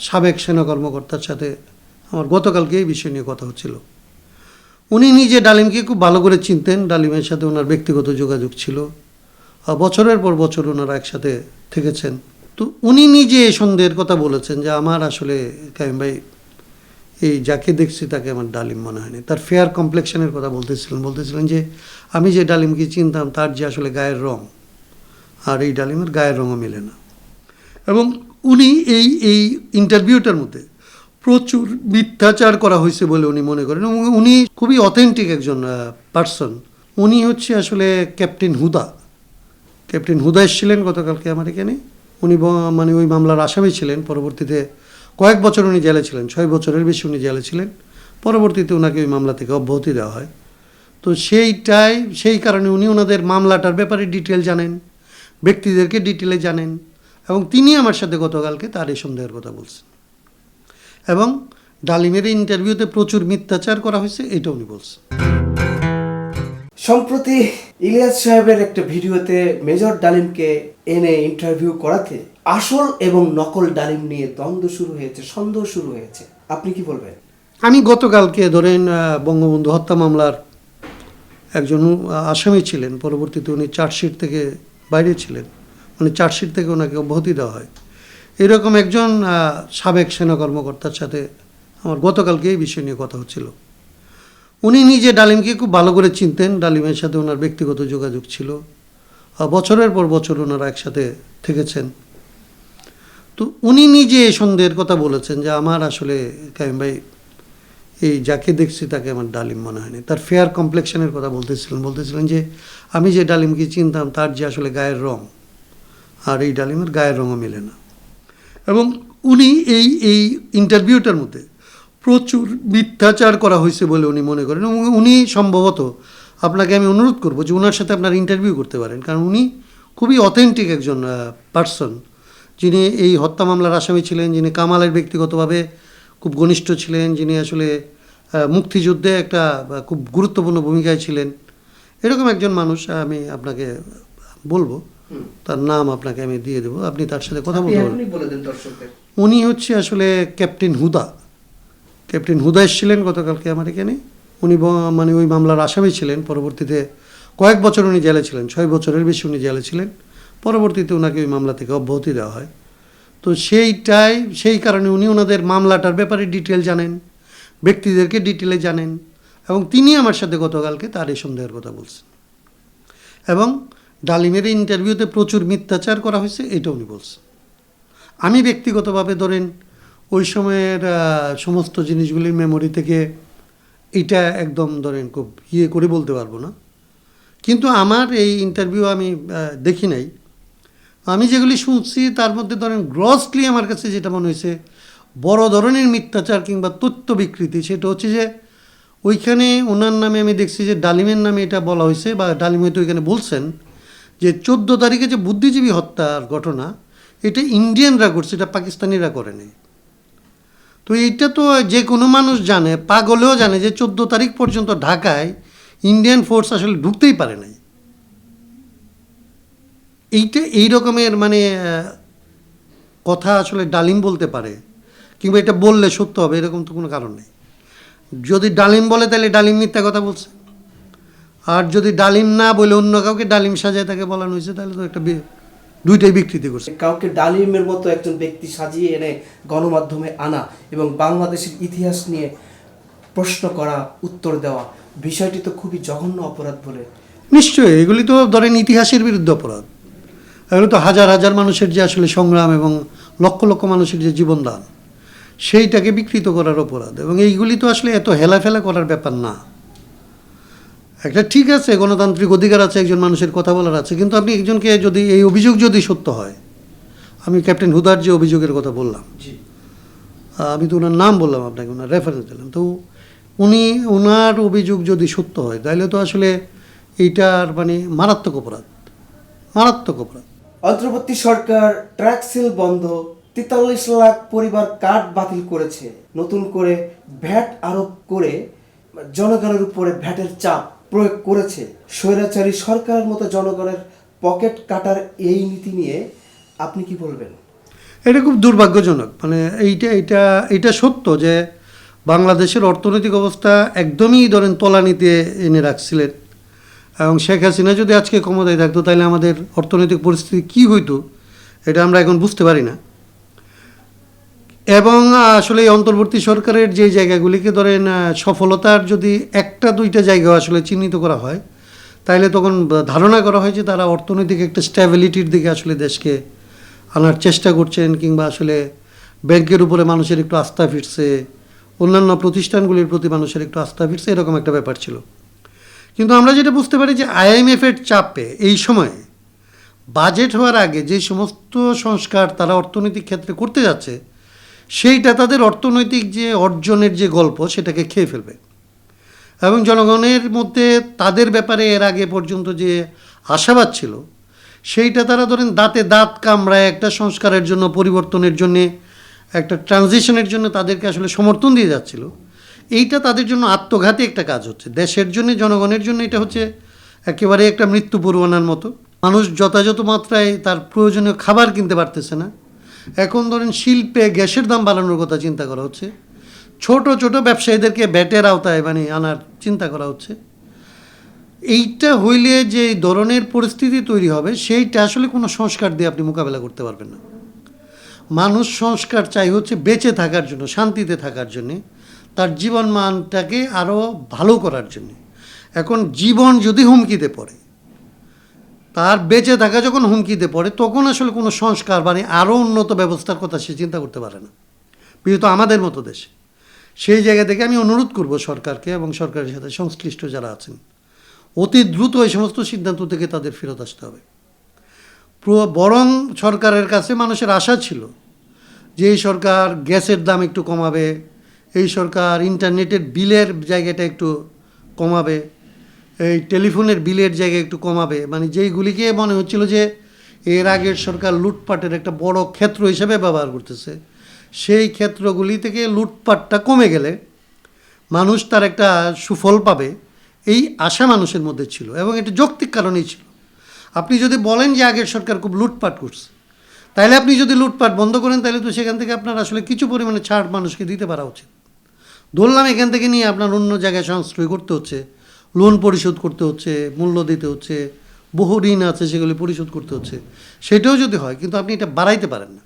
সাবেক সেনা কর্মকর্তার সাথে আমার গতকালকে এই বিষয় নিয়ে কথা হচ্ছিল। উনি নিজে ডালিমকে খুব ভালো করে চিনতেন, ডালিমের সাথে ওনার ব্যক্তিগত যোগাযোগ ছিল, বছরের পর বছর ওনারা একসাথে থেকেছেন। তো উনি নিজে এই সন্দেহের কথা বলেছেন যে আমার আসলে কাইম ভাই এই যাকে দেখছি তাকে আমার ডালিম মনে হয়নি। তার ফেয়ার কমপ্লেক্সনের কথা বলতেছিলেন যে আমি যে ডালিমকে চিনতাম তার যে আসলে গায়ের রং আর এই ডালিমের গায়ের রঙও মেলে না। এবং উনি এই ইন্টারভিউটার মধ্যে প্রচুর মিথ্যাচার করা হয়েছে বলে উনি মনে করেন। এবং উনি খুবই অথেন্টিক একজন পার্সন। উনি হচ্ছে আসলে ক্যাপ্টেন হুদা এসেছিলেন গতকালকে আমার এখানে। উনি মানে ওই মামলার আসামি ছিলেন। পরবর্তীতে কয়েক বছর উনি জেলে ছিলেন, 6 বছরের বেশি উনি জেলে ছিলেন। পরবর্তীতে ওনাকে ওই মামলা থেকে অব্যাহতি দেওয়া হয়। তো সেই কারণে উনি ওনাদের মামলাটার ব্যাপারে ডিটেল জানেন, ব্যক্তিদেরকে ডিটেলে জানেন। এবং তিনি আমার সাথে গতকালকে তার এই সন্দেহের কথা বলছেন। এবং ডালিমের ইন্টারভিউতে প্রচুর মিথ্যাচার করা হয়েছে এটা উনি বলছেন। সম্প্রতি ইলিয়াস সাহেবের একটা ভিডিওতে মেজর ডালিমকে এনে ইন্টারভিউ করাতে আসল এবং নকল ডালিম নিয়ে দ্বন্দ্ব শুরু হয়েছে, সন্দেহ শুরু হয়েছে। আপনি কি বলবেন? আমি গতকালকে ধরেন বঙ্গবন্ধু হত্যা মামলার একজন আসামি ছিলেন। পরবর্তীতে উনি চার্জশিট থেকে বাইরে ছিলেন, মানে চার্জশিট থেকে ওনাকে অব্যাহতি দেওয়া হয়। এরকম একজন সাবেক সেনা কর্মকর্তার সাথে আমার গতকালকে এই বিষয় নিয়ে কথা হচ্ছিল। উনি নিজে ডালিমকে খুব ভালো করে চিনতেন, ডালিমের সাথে ওনার ব্যক্তিগত যোগাযোগ ছিল, বছরের পর বছর ওনারা একসাথে থেকেছেন। তো উনি নিজে এই সন্দেহের কথা বলেছেন যে আমার আসলে কাইম ভাই এই যাকে দেখছি তাকে আমার ডালিম মনে হয়নি। তার ফেয়ার কমপ্লেক্সনের কথা বলতেছিলেন যে আমি যে ডালিমকে চিনতাম তার যে আসলে গায়ের রং আর এই ডালিমের গায়ের রঙও মেলে না। এবং উনি এই ইন্টারভিউটার মধ্যে প্রচুর মিথ্যাচার করা হয়েছে বলে উনি মনে করেন। এবং উনি সম্ভবত, আপনাকে আমি অনুরোধ করবো যে ওনার সাথে আপনার ইন্টারভিউ করতে পারেন, কারণ উনি খুবই অথেন্টিক একজন পার্সন, যিনি এই হত্যা মামলার আসামি ছিলেন, যিনি কামালের ব্যক্তিগতভাবে খুব ঘনিষ্ঠ ছিলেন, যিনি আসলে মুক্তিযুদ্ধে একটা খুব গুরুত্বপূর্ণ ভূমিকায় ছিলেন। এরকম একজন মানুষ আমি আপনাকে বলবো, তার নাম আপনাকে আমি দিয়ে দেবো, আপনি তার সাথে কথা বলতে পারবেন। উনি হচ্ছে আসলে ক্যাপ্টেন হুদা এসেছিলেন গতকালকে আমার এখানে। উনি মানে ওই মামলার আসামি ছিলেন। পরবর্তীতে কয়েক বছর উনি জেলে ছিলেন, 6 বছরের বেশি উনি জেলে ছিলেন। পরবর্তীতে ওনাকে ওই মামলা থেকে অব্যাহতি দেওয়া হয়। তো সেই কারণে উনি ওনাদের মামলাটার ব্যাপারে ডিটেল জানেন, ব্যক্তিদেরকে ডিটেলে জানেন। এবং তিনি আমার সাথে গতকালকে তার এই সন্দেহের কথা বলছেন। এবং ডালিমের ইন্টারভিউতে প্রচুর মিথ্যাচার করা হয়েছে এটা উনি বলছেন। আমি ব্যক্তিগতভাবে ধরেন ওই সময়ের সমস্ত জিনিসগুলির মেমোরি থেকে এটা একদম ধরেন খুব করে বলতে পারবো না, কিন্তু আমার এই ইন্টারভিউ আমি দেখি নাই। আমি যেগুলি শুনছি তার মধ্যে ধরেন গ্রসলি আমার কাছে যেটা মনে হয়েছে বড় ধরনের মিথ্যাচার কিংবা তথ্য বিকৃতি, সেটা হচ্ছে যে ওইখানে ওনার নামে আমি দেখছি যে ডালিমের নামে এটা বলা হয়েছে, বা ডালিম হয়তো ওইখানে বলছেন যে 14 তারিখে যে বুদ্ধিজীবী হত্যার ঘটনা এটা ইন্ডিয়ানরা করছে, এটা পাকিস্তানিরা করেনি। তো এইটা তো যে কোনো মানুষ জানে, পাগলেও জানে যে 14 তারিখ পর্যন্ত ঢাকায় ইন্ডিয়ান ফোর্স আসলে ঢুকতেই পারে নাই। এই রকমের মানে কথা আসলে ডালিম বলতে পারে, কিংবা এটা বললে সত্য হবে এরকম তো কোনো কারণ নেই। যদি ডালিম বলে তাহলে ডালিম মিথ্যা কথা বলছে, আর যদি ডালিম না বলে অন্য কাউকে ডালিম সাজায় তাকে বলানো হয়েছে তাহলে তো একটা দুইটাই বিকৃতি করছে। কাউকে ডালিমের মতো একজন ব্যক্তি সাজিয়ে এনে গণমাধ্যমে আনা এবং বাংলাদেশের ইতিহাস নিয়ে প্রশ্ন করা, উত্তর দেওয়া, বিষয়টি তো খুবই জঘন্য অপরাধ বলে। নিশ্চয়ই এগুলি তো ধরেন ইতিহাসের বিরুদ্ধে অপরাধ। এগুলো তো হাজার হাজার মানুষের যে আসলে সংগ্রাম এবং লক্ষ লক্ষ মানুষের যে জীবনদান, সেইটাকে বিকৃত করার অপরাধ। এবং এইগুলি তো আসলে এত হেলাফেলা করার ব্যাপার না। একটা ঠিক আছে, গণতান্ত্রিক অধিকার আছে, একজন মানুষের কথা বলার আছে, কিন্তু আপনি একজনকে যদি এই অভিযোগ যদি সত্য হয়, আমি ক্যাপ্টেন হুদার যে অভিযোগের কথা বললাম, আমি তো ওনার নাম বললাম আপনাকে, ওনার রেফারেন্স দিলাম, তো ওনার অভিযোগ যদি সত্য হয় তাহলে তো আসলে এইটার মানে মারাত্মক অপরাধ। অন্তর্বর্তী সরকার ট্রাক সিল বন্ধ, 43 লাখ পরিবার কার্ড বাতিল করেছে, নতুন করে ভ্যাট আরোপ করে জনগণের উপরে ভ্যাটের চাপ প্রয়োগ করেছে। স্বৈরাচারী সরকারের মতো জনগণের পকেট কাটার এই নীতি নিয়ে আপনি কি বলবেন? এটা খুব দুর্ভাগ্যজনক। মানে এইটা সত্য যে বাংলাদেশের অর্থনৈতিক অবস্থা একদমই ধরেন তলানিতে এনে রাখছিলেন, এবং শেখ হাসিনা যদি আজকে ক্ষমতায় থাকতো তাহলে আমাদের অর্থনৈতিক পরিস্থিতি কী হইতো এটা আমরা এখন বুঝতে পারি না। এবং আসলে এই অন্তর্বর্তী সরকারের যে জায়গাগুলিকে ধরেন সফলতার যদি একটা দুইটা জায়গা আসলে চিহ্নিত করা হয়, তাহলে তখন ধারণা করা হয় যে তারা অর্থনৈতিক একটা স্ট্যাবিলিটির দিকে আসলে দেশকে আনার চেষ্টা করছেন, কিংবা আসলে ব্যাংকের উপরে মানুষের একটু আস্থা ফিরছে, অন্যান্য প্রতিষ্ঠানগুলির প্রতি মানুষের একটু আস্থা ফিরছে, এরকম একটা ব্যাপার ছিল। কিন্তু আমরা যেটা বুঝতে পারি যে আইএমএফের চাপে এই সময়ে বাজেট হওয়ার আগে যে সমস্ত সংস্কার তারা অর্থনৈতিক ক্ষেত্রে করতে যাচ্ছে, সেইটা তাদের অর্থনৈতিক যে অর্জনের যে গল্প সেটাকে খেয়ে ফেলবে। এবং জনগণের মধ্যে তাদের ব্যাপারে এর আগে পর্যন্ত যে আশাবাদ ছিল, সেইটা তারা ধরেন দাঁতে দাঁত কামড়ায় একটা সংস্কারের জন্য, পরিবর্তনের জন্যে, একটা ট্রানজিশনের জন্য তাদেরকে আসলে সমর্থন দিয়ে যাচ্ছিল। এইটা তাদের জন্য আত্মঘাতী একটা কাজ হচ্ছে, দেশের জন্য, জনগণের জন্য এটা হচ্ছে একেবারে একটা মৃত্যু পূর্বানার মতো। মানুষ যথাযথ মাত্রায় তার প্রয়োজনীয় খাবার কিনতে পারতেছে না। এখন ধরেন শিল্পে গ্যাসের দাম বাড়ানোর কথা চিন্তা করা হচ্ছে, ছোট ছোট ব্যবসায়ীদেরকে ব্যাটের আওতায় আনার চিন্তা করা হচ্ছে। এইটা হইলে যে ধরনের পরিস্থিতি তৈরি হবে, সেইটা আসলে কোনো সংস্কার দিয়ে আপনি মোকাবেলা করতে পারবেন না। মানুষ সংস্কার চাই হচ্ছে বেঁচে থাকার জন্য, শান্তিতে থাকার জন্যে, তার জীবন মানটাকে আরও ভালো করার জন্যে। এখন জীবন যদি হুমকিতে পড়ে, তার বেঁচে থাকা যখন হুমকিতে পড়ে, তখন আসলে কোনো সংস্কার আরও উন্নত ব্যবস্থার কথা সে চিন্তা করতে পারে না, বিশেষত আমাদের মতো দেশে। সেই জায়গা থেকে আমি অনুরোধ করব সরকারকে এবং সরকারের সাথে সংশ্লিষ্ট যারা আছেন, অতি দ্রুত এই সমস্ত সিদ্ধান্ত থেকে তাদের ফেরত আসতে হবে। বরং সরকারের কাছে মানুষের আশা ছিল যে এই সরকার গ্যাসের দাম একটু কমাবে, এই সরকার ইন্টারনেটের বিলের জায়গাটা একটু কমাবে, এই টেলিফোনের বিলের জায়গা একটু কমাবে। যেইগুলিকে মনে হচ্ছিল যে এর আগের সরকার লুটপাটের একটা বড় ক্ষেত্র হিসেবে ব্যবহার করতেছে, সেই ক্ষেত্রগুলি থেকে লুটপাটটা কমে গেলে মানুষ তার একটা সুফল পাবে, এই আশা মানুষের মধ্যে ছিল। এবং এটা যৌক্তিক কারণেই ছিল। আপনি যদি বলেন যে আগের সরকার খুব লুটপাট করছে, তাহলে আপনি যদি লুটপাট বন্ধ করেন, তাহলে তো সেখান থেকে আপনার আসলে কিছু পরিমাণে ছাড় মানুষকে দিতে পারা উচিত। ধরলাম এখান থেকে নিয়ে আপনার অন্য জায়গায় সংশ্রয় করতে হচ্ছে, লোন পরিশোধ করতে হচ্ছে, মূল্য দিতে হচ্ছে, বহু ঋণ আছে সেগুলি পরিশোধ করতে হচ্ছে, সেটাও যদি হয়, কিন্তু আপনি এটা বাড়াইতে পারেন না।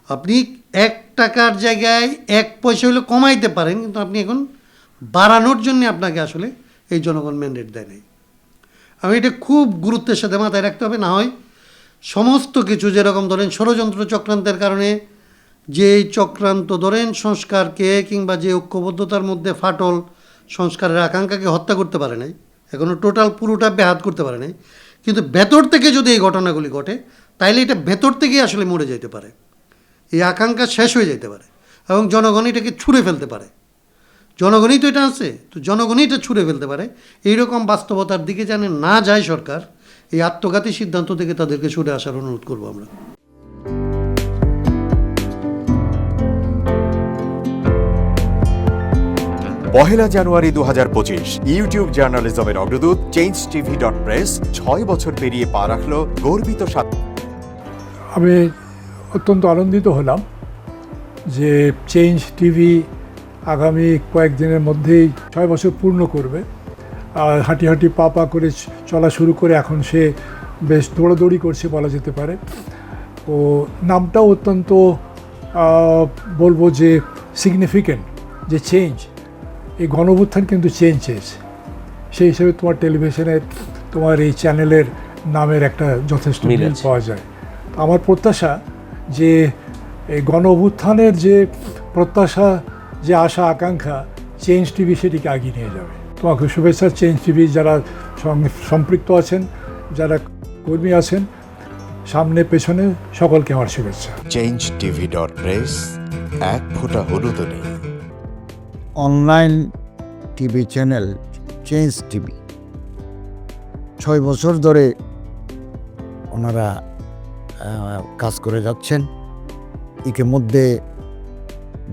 আপনি 1 টাকার জায়গায় 1 পয়সা হলে কমাইতে পারেন, কিন্তু আপনি এখন বাড়ানোর জন্য আপনাকে আসলে এই জনগণ ম্যান্ডেট দেয় নাই। আমি এটা খুব গুরুত্বের সাথে মাথায় রাখতে হবে, না হয় সমস্ত কিছু যেরকম ধরেন ষড়যন্ত্র চক্রান্তের কারণে যে চক্রান্ত ধরেন সংস্কারকে কিংবা যে ঐক্যবদ্ধতার মধ্যে ফাটল সংস্কারের আকাঙ্ক্ষাকে হত্যা করতে পারে নাই, এখনও টোটাল পুরোটা ব্যাহাত করতে পারে নাই, কিন্তু ভেতর থেকে যদি এই ঘটনাগুলি ঘটে, তাইলে এটা ভেতর থেকেই আসলে মরে যেতে পারে, এই আকাঙ্ক্ষা শেষ হয়ে যেতে পারে, এবং জনগণ এটাকে ছুঁড়ে ফেলতে পারে। জনগণই তো এটা আছে, তো জনগণই এটা ছুঁড়ে ফেলতে পারে। এইরকম বাস্তবতার দিকে যেন না যায় সরকার, এই আত্মঘাতী সিদ্ধান্ত থেকে তাদেরকে সরে আসার অনুরোধ করবো আমরা। পহেলা জানুয়ারি 2025 ইউটিউব জার্নালিজমের অগ্রদূত changetv.press 6 বছর পেরিয়ে পা রাখল গর্বিত আমি অত্যন্ত আনন্দিত হলাম যে চেঞ্জ টিভি আগামী কয়েকদিনের মধ্যেই 6 বছর পূর্ণ করবে। আর হাঁটি হাঁটি পা পা করে চলা শুরু করে এখন সে বেশ দৌড়াদৌড়ি করছে বলা যেতে পারে। ও নামটাও অত্যন্ত বলবো যে সিগনিফিক্যান্ট, যে চেঞ্জ, এই গণঅভ্যুত্থান কিন্তু চেঞ্জ চেয়েছে। সেই হিসেবে তোমার টেলিভিশনের, তোমার এই চ্যানেলের নামের একটা যথেষ্ট মিল পাওয়া যায়। আমার প্রত্যাশা যে এই গণঅভ্যুত্থানের যে প্রত্যাশা, যে আশা আকাঙ্ক্ষা, চেঞ্জ টিভি সেটিকে এগিয়ে নিয়ে যাবে। তোমাকে শুভেচ্ছা। চেঞ্জ টিভি যারা সম্পৃক্ত আছেন, যারা কর্মী আছেন, সামনে পেছনে সকলকে আমার শুভেচ্ছা। changetv.press, এক ফোঁটা হলুদ নেই। Online TV channel change TV 6 বছর ধরে ওনারা কাজ করে যাচ্ছেন। ইতিমধ্যে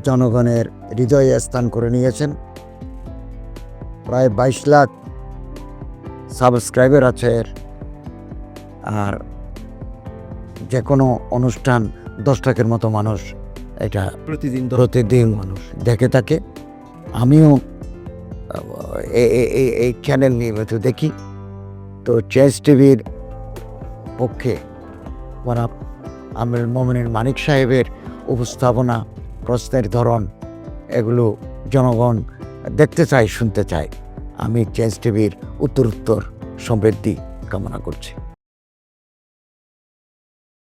জনগণের হৃদয়ে স্থান করে নিয়েছেন। প্রায় 22 লাখ সাবস্ক্রাইবার আছে। আর যে কোনো অনুষ্ঠান 10 লাখের মতো মানুষ এটা প্রতিদিন মানুষ দেখে থাকে। আমিও এই চ্যানেল নিয়মিত দেখি। তো চেঞ্জ টিভির পক্ষে ওরা আমির মোমিনুল মানিক সাহেবের উপস্থাপনা, প্রশ্নের ধরন, এগুলো জনগণ দেখতে চায়, শুনতে চায়। আমি চেঞ্জ টিভির উত্তরোত্তর সমৃদ্ধি কামনা করছি।